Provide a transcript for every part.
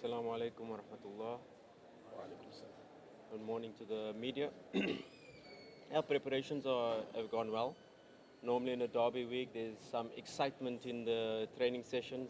Assalamu alaikum wa rahmatullah. Good morning to the media. Our preparations have gone well. Normally in a derby week, there's some excitement in the training sessions.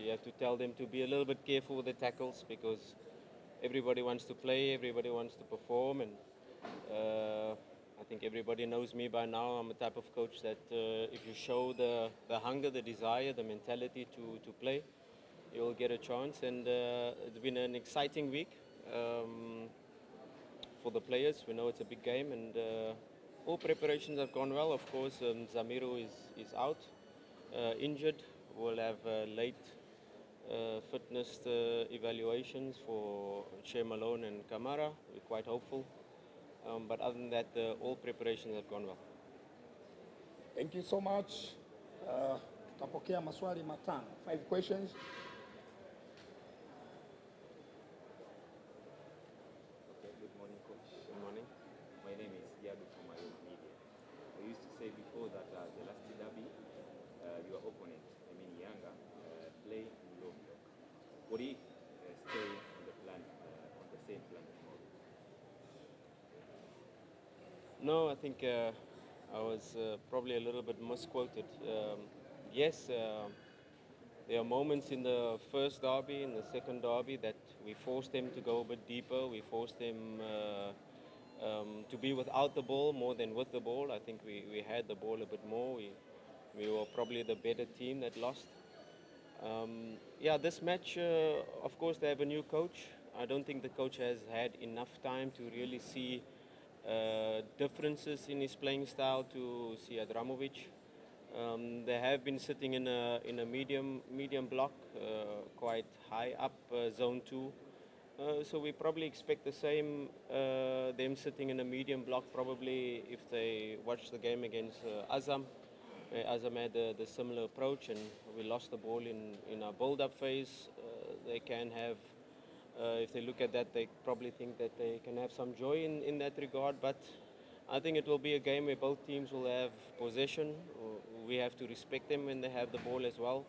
You have to tell them to be a little bit careful with the tackles because everybody wants to play, everybody wants to perform, and I think everybody knows me by now. I'm a type of coach that if you show the hunger, the desire, the mentality to play, you'll get a chance. And it's been an exciting week for the players. We know it's a big game, and all preparations have gone well. Of course, Zamiru is out, injured. We'll have late fitness evaluations for Shea Malone and Camara. We're quite hopeful. But other than that, all preparations have gone well. Thank you so much. Tutapokea maswali matano. 5 questions. Okay, good morning, coach. Good morning. My name is Yadu from my own media. I used to say before that the last derby, your opponent, I mean Yanga, play in low block. What if stay on the plan, on the same plan tomorrow? No, I think I was probably a little bit misquoted. Yes, there are moments in the first derby, in the second derby, that we forced them to go a bit deeper. We forced them to be without the ball more than with the ball. I think we had the ball a bit more. We were probably the better team that lost. Yeah, this match, of course, they have a new coach. I don't think the coach has had enough time to really see differences in his playing style to see Adramovic. They have been sitting in a medium block, quite high up, zone 2. So we probably expect the same, them sitting in a medium block probably if they watch the game against Azam. Azam had the similar approach, and we lost the ball in our build-up phase. They can have, if they look at that, they probably think that they can have some joy in that regard. But I think it will be a game where both teams will have possession. We have to respect them when they have the ball as well.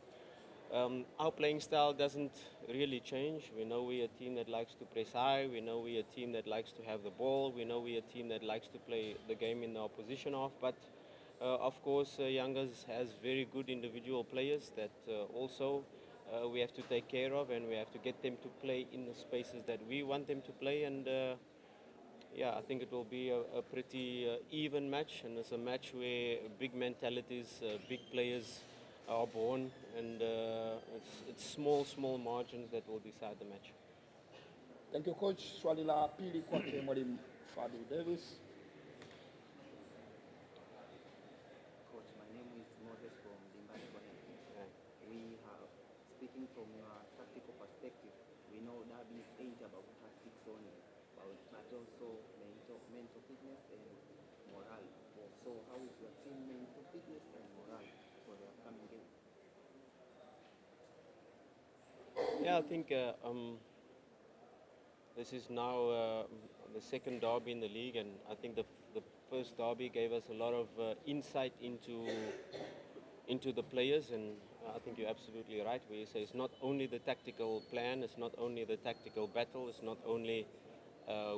Our playing style doesn't really change. We know we're a team that likes to press high. We know we're a team that likes to have the ball. We know we're a team that likes to play the game in the opposition half. But of course, Yanga has very good individual players that also we have to take care of, and we have to get them to play in the spaces that we want them to play. And yeah, I think it will be a pretty even match, and it's a match where big mentalities, big players are born, and it's small margins that will decide the match. Thank you, coach. Swali la pili kwake mwalimu Fadlu Davis. Coach, my name is Moses from Dimbani Connect. We have, speaking from your tactical perspective, we know derbies ain't about tactics only, but also mental fitness and morale. So how is your team mental fitness and morale for the upcoming game? Yeah, I think this is now the second derby in the league, and I think the first derby gave us a lot of insight into the players, and I think you're absolutely right where you say it's not only the tactical plan, it's not only the tactical battle, it's not only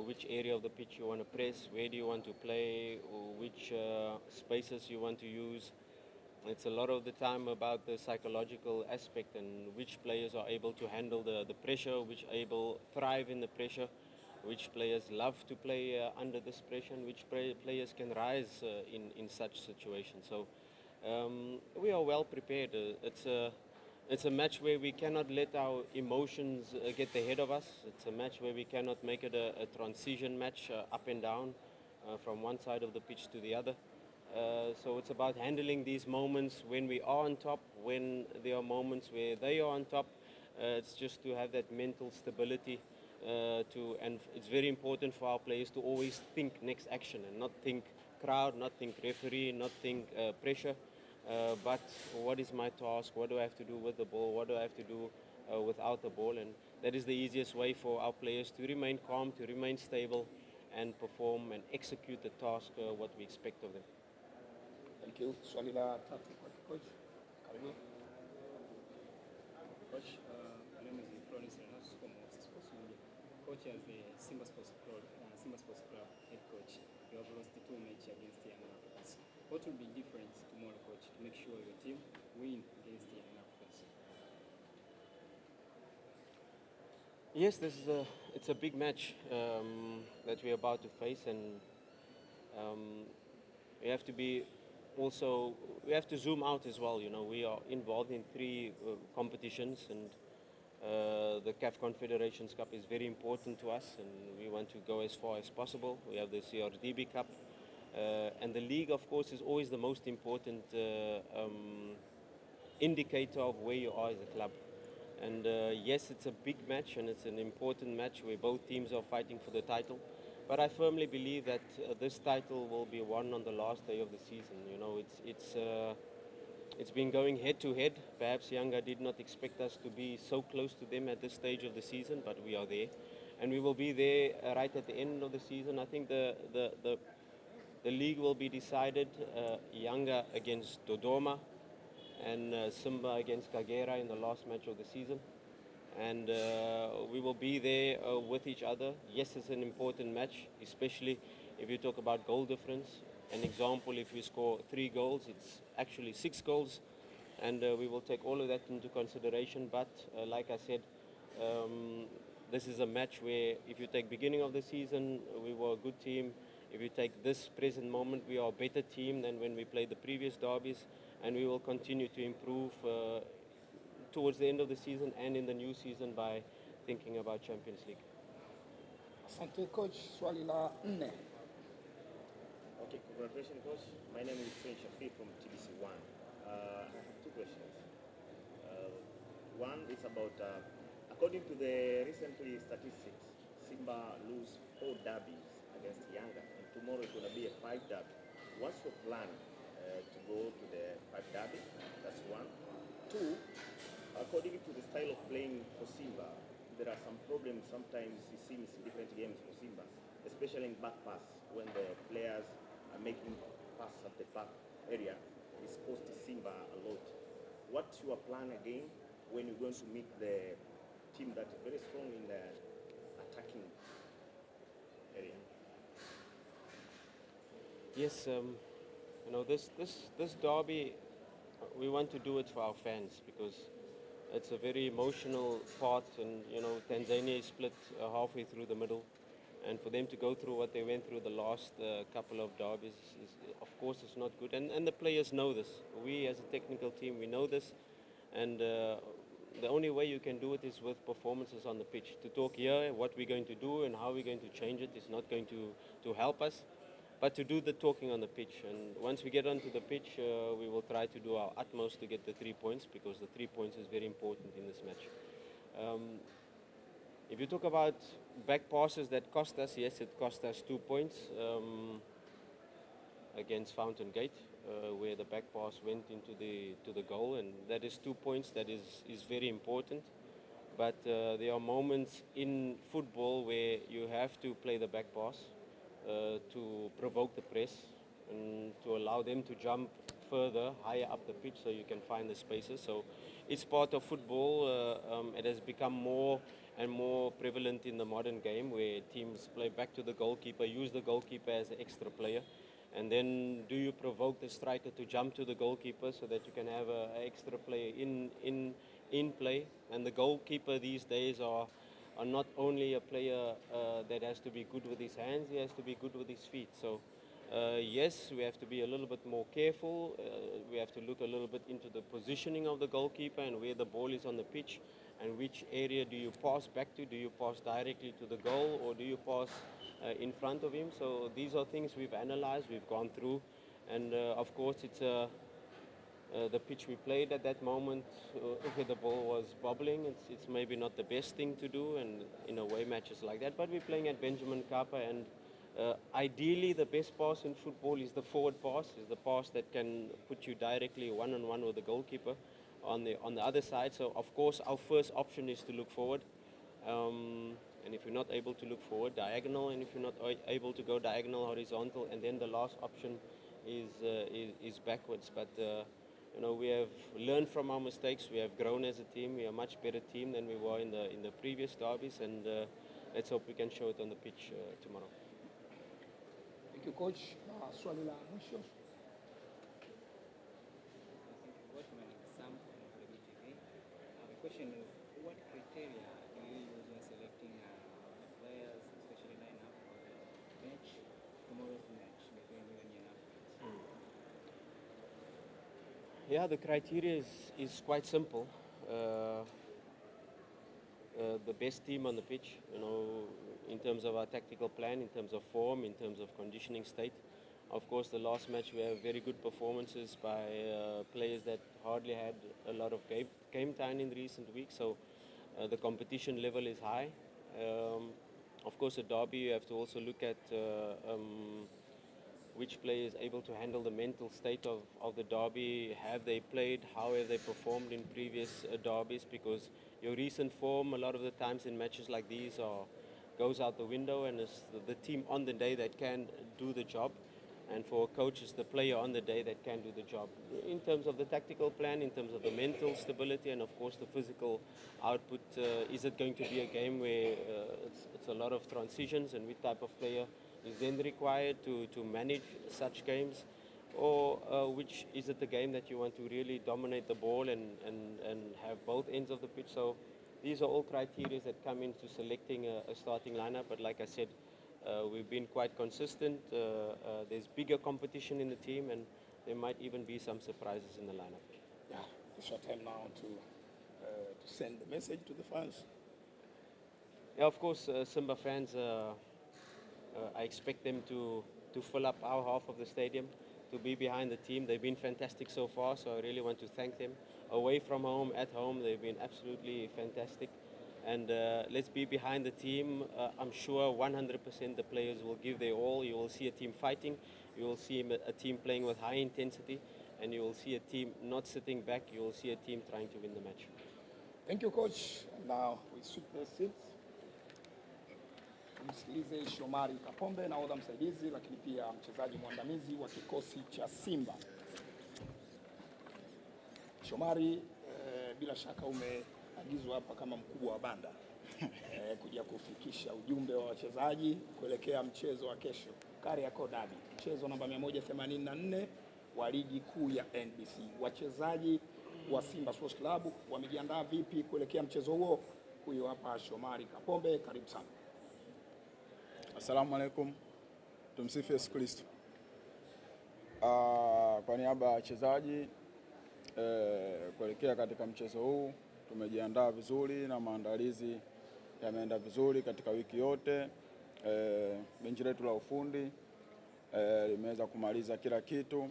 which area of the pitch you want to press, where do you want to play, or which spaces you want to use. It's a lot of the time about the psychological aspect and which players are able to handle the pressure, which able thrive in the pressure, which players love to play under this pressure, and which players can rise in such situations. So we are well prepared. It's a match where we cannot let our emotions get the head of us. It's a match where we cannot make it a transition match up and down from one side of the pitch to the other. So it's about handling these moments when we are on top, when there are moments where they are on top. It's just to have that mental stability and it's very important for our players to always think next action and not think crowd, not think referee, not think pressure. But what is my task? What do I have to do with the ball? What do I have to do without the ball? And that is the easiest way for our players to remain calm, to remain stable, and perform and execute the task what we expect of them. Thank you. Swali la tatu kwake coach. Karibu. Coach, my name is Florence Renas from coach, as the Simba Sports Club head coach, you have lost 2 matches against the Young Africans. What will be different tomorrow, coach, to make sure your team win against the Young Africans? Yes, it's a big match that we're about to face, and we have to be also, we have to zoom out as well. You know, we are involved in 3 competitions, and the CAF Confederations Cup is very important to us, and we want to go as far as possible. We have the CRDB Cup, and the league, of course, is always the most important indicator of where you are as a club. And yes, it's a big match and it's an important match where both teams are fighting for the title. But I firmly believe that this title will be won on the last day of the season. You know, it's been going head to head. Perhaps Yanga did not expect us to be so close to them at this stage of the season, but we are there, and we will be there right at the end of the season. I think the league will be decided Yanga against Dodoma, and Simba against Kagera in the last match of the season. And we will be there with each other. Yes, it's an important match, especially if you talk about goal difference. An example, if you score 3 goals, it's actually 6 goals. And we will take all of that into consideration. But like I said, this is a match where if you take beginning of the season, we were a good team. If you take this present moment, we are a better team than when we played the previous derbies, and we will continue to improve towards the end of the season and in the new season by thinking about Champions League. Asante coach, swali la 4. Okay, congratulations, coach. My name is Hussein Shafi from TBC1. I have 2 questions. One is about, according to the recently statistics, Simba lose 4 derbies against Yanga, and tomorrow is going to be a 5 derby. What's your plan to go to the 5 derby? That's 1. 2, according to the style of playing for Simba, there are some problems sometimes it seems in different games for Simba, especially in back pass when the players are making pass at the back area. It's costing Simba a lot. What's your plan again when you're going to meet the team that is very strong in the attacking area? Yes, you know, this derby, we want to do it for our fans because it's a very emotional part, and you know, Tanzania is split halfway through the middle, and for them to go through what they went through the last couple of derbies is, of course, it's not good, and the players know this. We as a technical team, we know this, and the only way you can do it is with performances on the pitch. To talk here what we're going to do and how we're going to change it is not going to help us, but to do the talking on the pitch. And once we get onto the pitch, we will try to do our utmost to get the 3 points, because the 3 points is very important in this match. If you talk about back passes that cost us, yes, it cost us 2 points against Fountain Gate, where the back pass went into the goal, and that is 2 points. That is very important. But there are moments in football where you have to play the back pass to provoke the press and to allow them to jump further, higher up the pitch, so you can find the spaces. So it's part of football. It has become more and more prevalent in the modern game, where teams play back to the goalkeeper, use the goalkeeper as an extra player, and then do you provoke the striker to jump to the goalkeeper so that you can have an extra player in play. And the goalkeeper these days are not only a player that has to be good with his hands, he has to be good with his feet. So yes, we have to be a little bit more careful. We have to look a little bit into the positioning of the goalkeeper and where the ball is on the pitch, and which area do you pass back to. Do you pass directly to the goal, or do you pass in front of him? So these are things we've analyzed, we've gone through, and of course it's the pitch we played at that moment, where the ball was bobbling. It's maybe not the best thing to do, and in a way matches like that, but we're playing at Benjamin Kappa, and ideally the best pass in football is the forward pass, is the pass that can put you directly one-on-one with the goalkeeper on the other side. So of course our first option is to look forward, and if you're not able to look forward, diagonal, and if you're not able to go diagonal, horizontal, and then the last option is backwards. But you know, we have learned from our mistakes. We have grown as a team. We are a much better team than we were in the previous derbies, and let's hope we can show it on the pitch tomorrow. Thank you, coach. Swali la mwisho. The question is, what criteria do you use when selecting the players, especially lineup for the match, tomorrow's match between you and Yanga? Yeah, the criteria is quite simple. The best team on the pitch, in terms of our tactical plan, in terms of form, in terms of conditioning state. Of course, the last match we have very good performances by players that hardly had a lot of game time in recent weeks, so the competition level is high. Of course, at derby you have to also look at which player is able to handle the mental state of the derby. Have they played? How have they performed in previous derbies? Because your recent form, a lot of the times in matches like these, goes out the window, and it's the team on the day that can do the job. And for coaches, the player on the day that can do the job. In terms of the tactical plan, in terms of the mental stability, and of course the physical output, is it going to be a game where it's a lot of transitions, and which type of player is then required to manage such games? Or which is it the game that you want to really dominate the ball and have both ends of the pitch? So these are all criteria that come into selecting a starting lineup. But like I said, we've been quite consistent. There's bigger competition in the team, and there might even be some surprises in the lineup. Yeah, it's your time now to send the message to the fans. Yeah, of course, Simba fans, I expect them to fill up our half of the stadium, to be behind the team. They've been fantastic so far, so I really want to thank them. Away from home, at home, they've been absolutely fantastic. And let's be behind the team. I'm sure 100% the players will give their all. You will see a team fighting. You will see a team playing with high intensity. And you will see a team not sitting back. You will see a team trying to win the match. Thank you, coach. Now we switch the seats. Tumsikilize Shomari Kapombe, nahodha msaidizi lakini pia mchezaji mwandamizi wa kikosi cha Simba. Shomari, bila shaka umeagizwa hapa kama mkubwa wa banda kuja kufikisha ujumbe wa wachezaji kuelekea mchezo wa kesho, Kariakoo Derby, mchezo namba 184 wa ligi kuu ya NBC. Wachezaji wa Simba Sports Club wamejiandaa vipi kuelekea mchezo huo? Huyo hapa Shomari Kapombe, karibu sana. Asalamu alaikum, tumsifu Yesu Kristo. Kwa niaba ya wachezaji kuelekea katika mchezo huu, tumejiandaa vizuri na maandalizi yameenda vizuri katika wiki yote. Benchi letu la ufundi limeweza kumaliza kila kitu.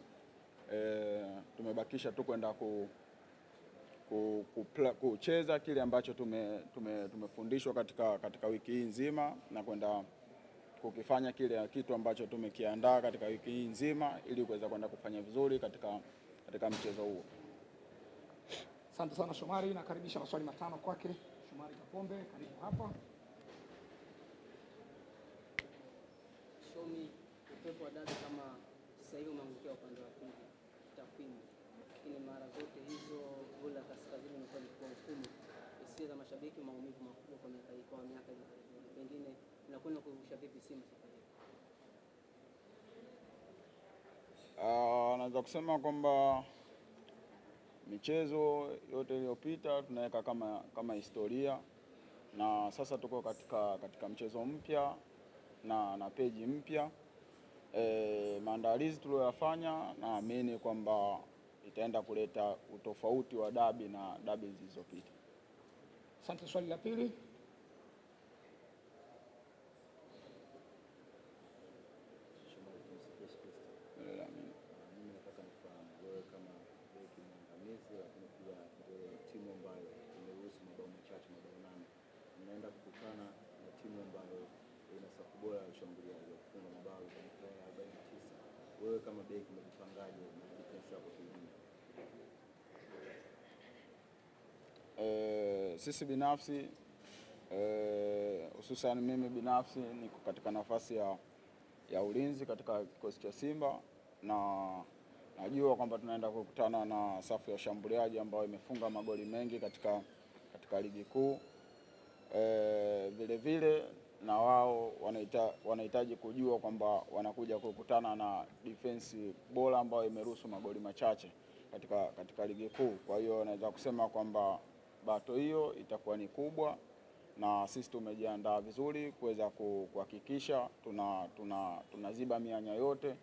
Tumebakisha tu kwenda kucheza kile ambacho tumefundishwa katika wiki hii nzima, na kwenda kukifanya kile kitu ambacho tumekiandaa katika wiki hii nzima ili kuweza kwenda kufanya vizuri katika mchezo huo. Asante sana Shomari, nakaribisha maswali matano kwake. Shomari Kapombe, karibu hapa. Shomi, upepo wa dabi kama sasa hivi umeangukia upande wa pili takwimu, lakini mara zote hizo goli la kaskazini imekuwa ni kwa hukumu. Hisia za mashabiki, maumivu makubwa kwa miaka hivi karibuni. Pengine inakwenda kurusha vipi Simba safari hii? Naweza kusema kwamba michezo yote iliyopita tunaweka kama historia, na sasa tuko katika mchezo mpya na peji mpya. Maandalizi tuliyoyafanya, naamini kwamba itaenda kuleta utofauti wa dabi na dabi zilizopita. Asante. Swali la pili. Wewe kama beki umejipangaje na defense yako kiume? Sisi binafsi hususan mimi binafsi niko katika nafasi ya ulinzi katika kikosi cha Simba, na najua kwamba tunaenda kukutana na safu ya ushambuliaji ambayo imefunga magoli mengi katika ligi kuu. Vile vile na wao wanahitaji kujua kwamba wanakuja kukutana na defense bora ambayo imeruhusu magoli machache katika ligi kuu. Kwa hiyo naweza kusema kwamba bato hiyo itakuwa ni kubwa, na sisi tumejiandaa vizuri kuweza kuhakikisha tunaziba mianya yote